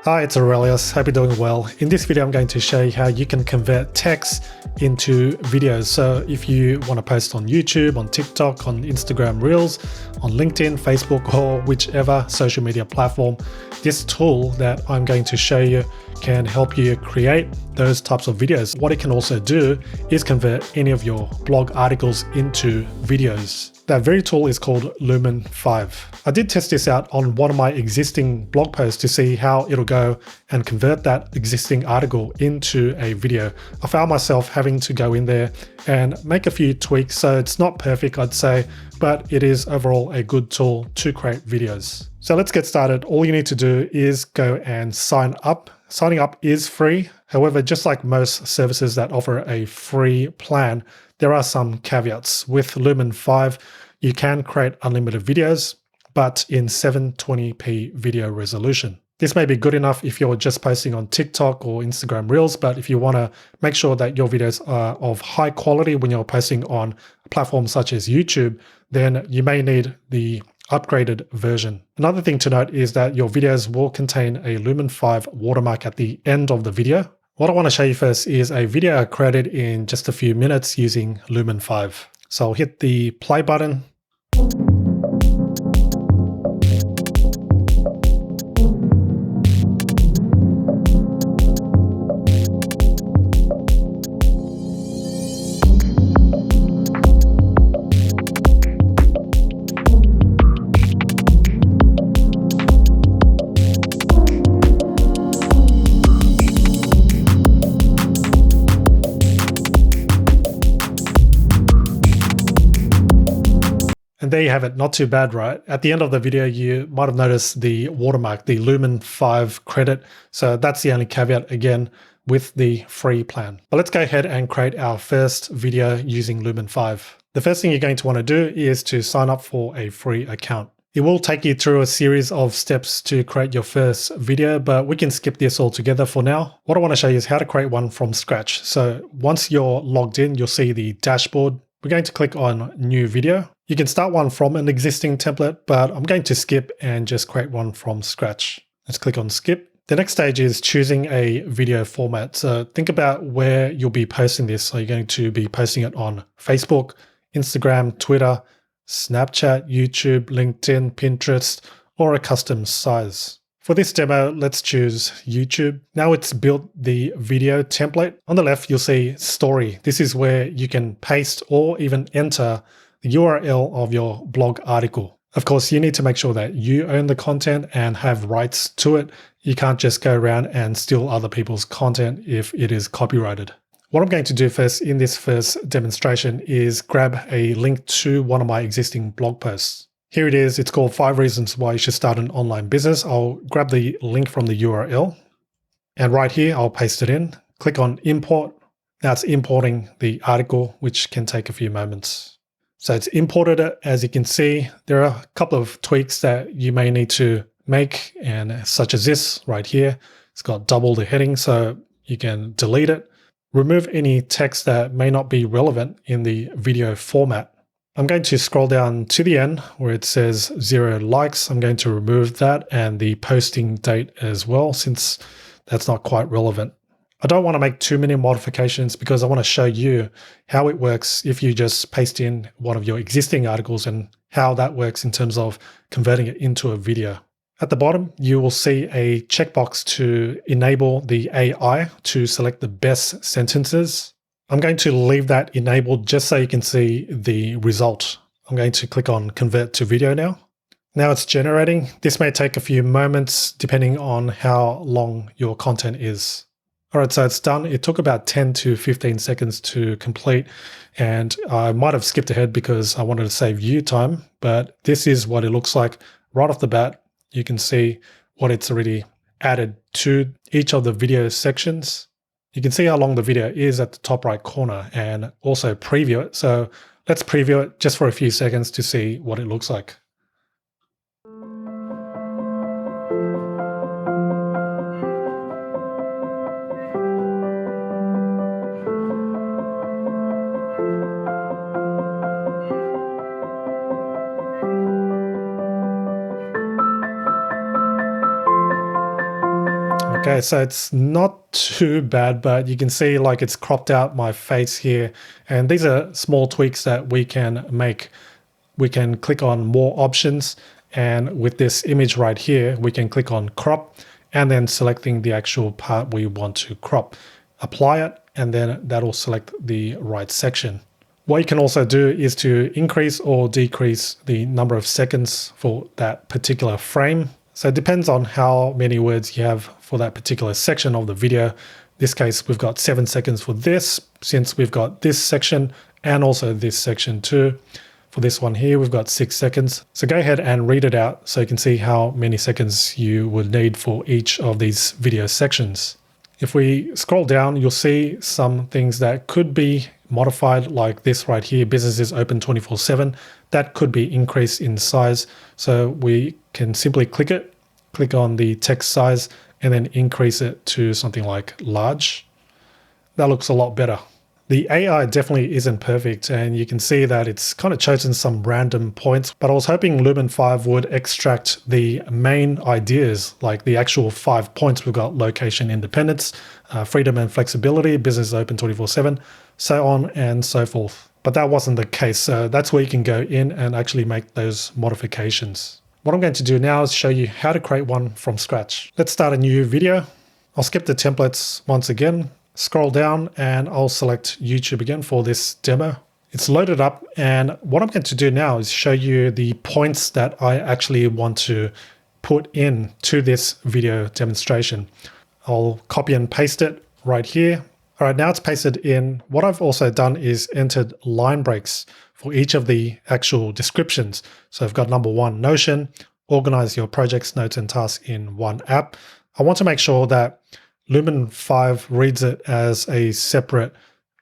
Hi, it's Aurelius. Hope you're doing well. In this video, I'm going to show you how you can convert text into videos. So if you want to post on YouTube, on TikTok, on Instagram Reels, on LinkedIn, Facebook, or whichever social media platform, this tool that I'm going to show you can help you create those types of videos. What it can also do is convert any of your blog articles into videos. That very tool is called Lumen5. I did test this out on one of my existing blog posts to see how it'll go and convert that existing article into a video. I found myself having to go in there and make a few tweaks, so it's not perfect, I'd say, but it is overall a good tool to create videos. So let's get started. All you need to do is go and sign up. Signing up is free. However, just like most services that offer a free plan, there are some caveats. With Lumen5, you can create unlimited videos, but in 720p video resolution. This may be good enough if you're just posting on TikTok or Instagram Reels, but if you want to make sure that your videos are of high quality when you're posting on platforms such as YouTube, then you may need the upgraded version. Another thing to note is that your videos will contain a Lumen5 watermark at the end of the video. What I want to show you first is a video I created in just a few minutes using Lumen5. So I'll hit the play button. And there you have it, not too bad, right? At the end of the video, you might have noticed the watermark, the Lumen5 credit. So that's the only caveat again with the free plan. But let's go ahead and create our first video using Lumen5. The first thing you're going to want to do is to sign up for a free account. It will take you through a series of steps to create your first video, but we can skip this altogether for now. What I want to show you is how to create one from scratch. So once you're logged in, you'll see the dashboard. We're going to click on New Video. You can start one from an existing template, but I'm going to skip and just create one from scratch. Let's click on Skip. The next stage is choosing a video format. So think about where you'll be posting this. Are you going to be posting it on Facebook, Instagram, Twitter, Snapchat, YouTube, LinkedIn, Pinterest, or a custom size? For this demo, let's choose YouTube. Now it's built the video template. On the left, you'll see Story. This is where you can paste or even enter the URL of your blog article. Of course, you need to make sure that you own the content and have rights to it. You can't just go around and steal other people's content if it is copyrighted. What I'm going to do first in this first demonstration is grab a link to one of my existing blog posts. Here it is. It's called 5 Reasons Why You Should Start an Online Business. I'll grab the link from the URL and right here, I'll paste it in. Click on Import. Now it's importing the article, which can take a few moments. So it's imported it. As you can see, there are a couple of tweaks that you may need to make, and such as this right here. It's got double the heading, so you can delete it. Remove any text that may not be relevant in the video format. I'm going to scroll down to the end where it says 0 likes. I'm going to remove that and the posting date as well, since that's not quite relevant. I don't want to make too many modifications because I want to show you how it works if you just paste in one of your existing articles and how that works in terms of converting it into a video. At the bottom, you will see a checkbox to enable the AI to select the best sentences. I'm going to leave that enabled just so you can see the result. I'm going to click on Convert to Video now. Now it's generating. This may take a few moments depending on how long your content is. All right, so it's done. It took about 10 to 15 seconds to complete, and I might have skipped ahead because I wanted to save you time, but this is what it looks like right off the bat. You can see what it's already added to each of the video sections. You can see how long the video is at the top right corner and also preview it. So let's preview it just for a few seconds to see what it looks like. Okay, so it's not too bad, but you can see like it's cropped out my face here. And these are small tweaks that we can make. We can click on more options, and with this image right here, we can click on crop and then selecting the actual part we want to crop. Apply it, and then that'll select the right section. What you can also do is to increase or decrease the number of seconds for that particular frame. So it depends on how many words you have for that particular section of the video. In this case, we've got 7 seconds for this, since we've got this section and also this section too. For this one here, we've got 6 seconds. So go ahead and read it out so you can see how many seconds you would need for each of these video sections. If we scroll down, you'll see some things that could be modified, like this right here, business is open 24/7. That could be increased in size. So we can simply click it, click on the text size, and then increase it to something like large. That looks a lot better. The AI definitely isn't perfect, and you can see that it's kind of chosen some random points, but I was hoping Lumen5 would extract the main ideas, like the actual 5 points. We've got location independence, freedom and flexibility, business open 24/7, so on and so forth. But that wasn't the case, so that's where you can go in and actually make those modifications. What I'm going to do now is show you how to create one from scratch. Let's start a new video. I'll skip the templates once again. Scroll down and I'll select YouTube again for this demo. It's loaded up, and what I'm going to do now is show you the points that I actually want to put in to this video demonstration. I'll copy and paste it right here. All right, now it's pasted in. What I've also done is entered line breaks for each of the actual descriptions. So I've got number 1, Notion, organize your projects, notes, and tasks in one app. I want to make sure that Lumen5 reads it as a separate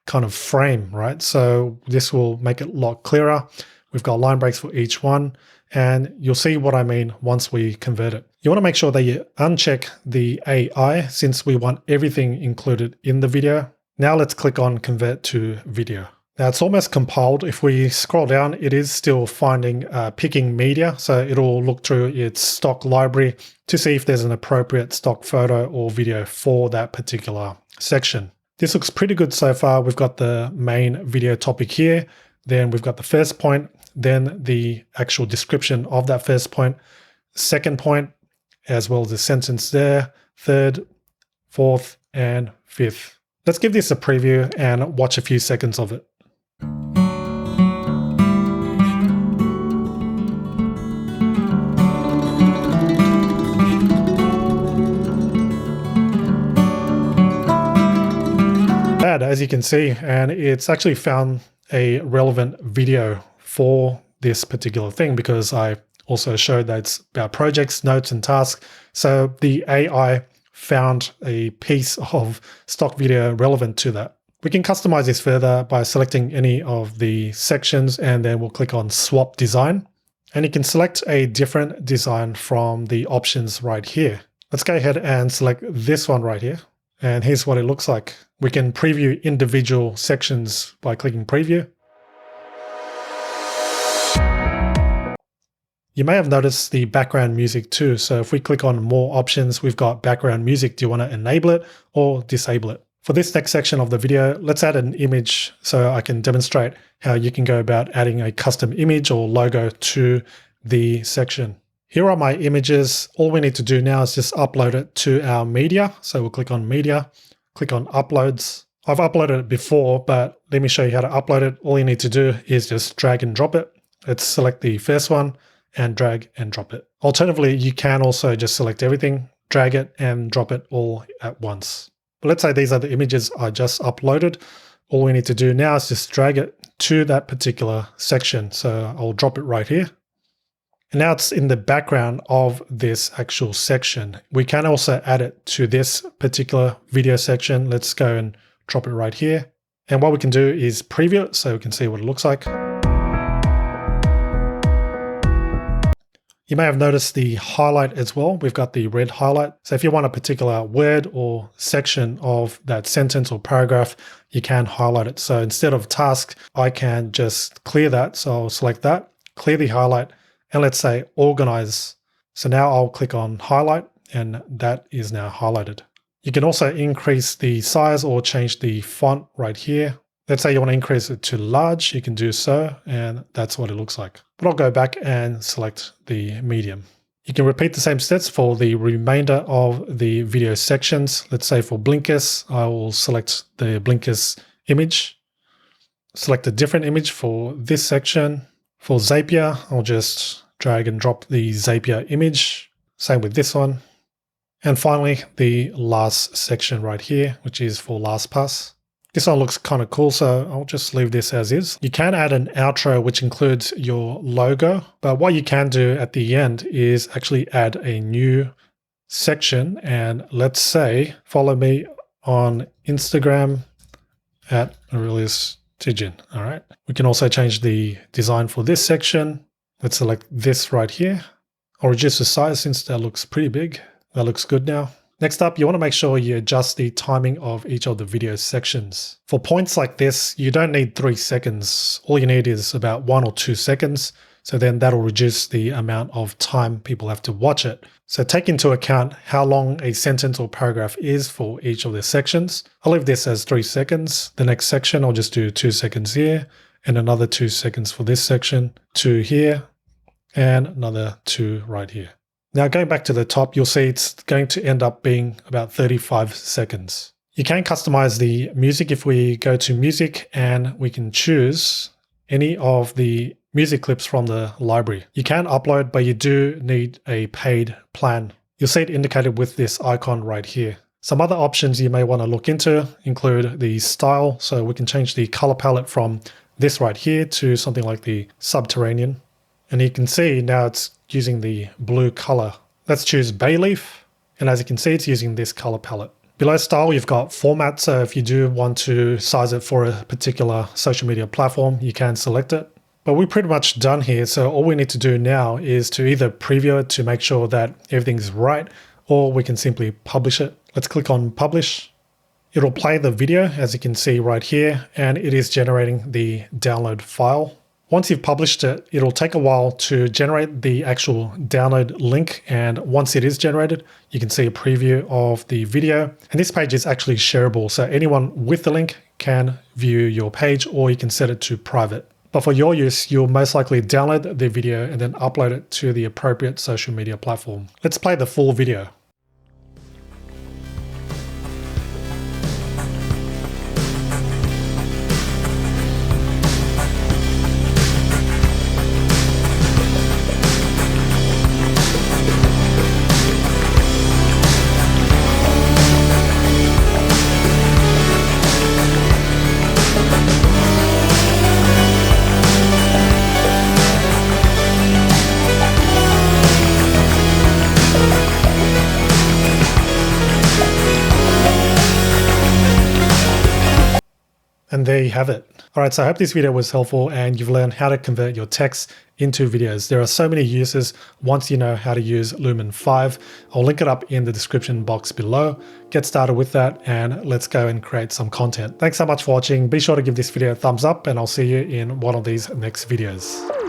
kind of frame, right? So this will make it a lot clearer. We've got line breaks for each one, and you'll see what I mean once we convert it. You want to make sure that you uncheck the AI, since we want everything included in the video. Now let's click on convert to video. Now it's almost compiled. If we scroll down, it is still finding picking media. So it'll look through its stock library to see if there's an appropriate stock photo or video for that particular section. This looks pretty good so far. We've got the main video topic here. Then we've got the first point, then the actual description of that first point, second point, as well as the sentence there, third, fourth, and fifth. Let's give this a preview and watch a few seconds of it. As you can see, and it's actually found a relevant video for this particular thing, because I also showed that it's about projects, notes, and tasks. So the AI found a piece of stock video relevant to that. We can customize this further by selecting any of the sections, and then we'll click on swap design, and you can select a different design from the options right here. Let's go ahead and select this one right here. And here's what it looks like. We can preview individual sections by clicking preview. You may have noticed the background music too. So if we click on more options, we've got background music. Do you want to enable it or disable it? For this next section of the video, let's add an image so I can demonstrate how you can go about adding a custom image or logo to the section. Here are my images. All we need to do now is just upload it to our media. So we'll click on media, click on uploads. I've uploaded it before, but let me show you how to upload it. All you need to do is just drag and drop it. Let's select the first one and drag and drop it. Alternatively, you can also just select everything, drag it and drop it all at once. But let's say these are the images I just uploaded. All we need to do now is just drag it to that particular section. So I'll drop it right here. And now it's in the background of this actual section. We can also add it to this particular video section. Let's go and drop it right here. And what we can do is preview it so we can see what it looks like. You may have noticed the highlight as well. We've got the red highlight. So if you want a particular word or section of that sentence or paragraph, you can highlight it. So instead of task, I can just clear that. So I'll select that, clear the highlight, and let's say organize. So now I'll click on highlight and that is now highlighted. You can also increase the size or change the font right here. Let's say you want to increase it to large, you can do so, and that's what it looks like. But I'll go back and select the medium. You can repeat the same steps for the remainder of the video sections. Let's say for blinkers, I will select the blinkers image, select a different image for this section. For Zapier, I'll just drag and drop the Zapier image. Same with this one. And finally, the last section right here, which is for LastPass. This one looks kind of cool, so I'll just leave this as is. You can add an outro which includes your logo, but what you can do at the end is actually add a new section, and let's say follow me on Instagram at Aurelius Tijin. All right. We can also change the design for this section. Let's select this right here. I'll reduce the size since that looks pretty big. That looks good now. Next up, you want to make sure you adjust the timing of each of the video sections. For points like this, you don't need 3 seconds. All you need is about 1 or 2 seconds. So then that'll reduce the amount of time people have to watch it. So take into account how long a sentence or paragraph is for each of the sections. I'll leave this as 3 seconds. The next section, I'll just do 2 seconds here and another 2 seconds for this section, 2 here and another 2 right here. Now going back to the top, you'll see it's going to end up being about 35 seconds. You can customize the music if we go to music and we can choose any of the music clips from the library. You can upload, but you do need a paid plan. You'll see it indicated with this icon right here. Some other options you may want to look into include the style. So we can change the color palette from this right here to something like the Subterranean. And you can see now it's using the blue color. Let's choose Bayleaf. And as you can see, it's using this color palette. Below style, you've got format. So if you do want to size it for a particular social media platform, you can select it. But we're pretty much done here. So all we need to do now is to either preview it to make sure that everything's right, or we can simply publish it. Let's click on publish. It'll play the video as you can see right here, and it is generating the download file. Once you've published it, it'll take a while to generate the actual download link. And once it is generated, you can see a preview of the video. And this page is actually shareable. So anyone with the link can view your page, or you can set it to private. But for your use, you'll most likely download the video and then upload it to the appropriate social media platform. Let's play the full video. And there you have it. All right, so I hope this video was helpful and you've learned how to convert your text into videos. There are so many uses once you know how to use Lumen5. I'll link it up in the description box below. Get started with that and let's go and create some content. Thanks so much for watching. Be sure to give this video a thumbs up and I'll see you in one of these next videos.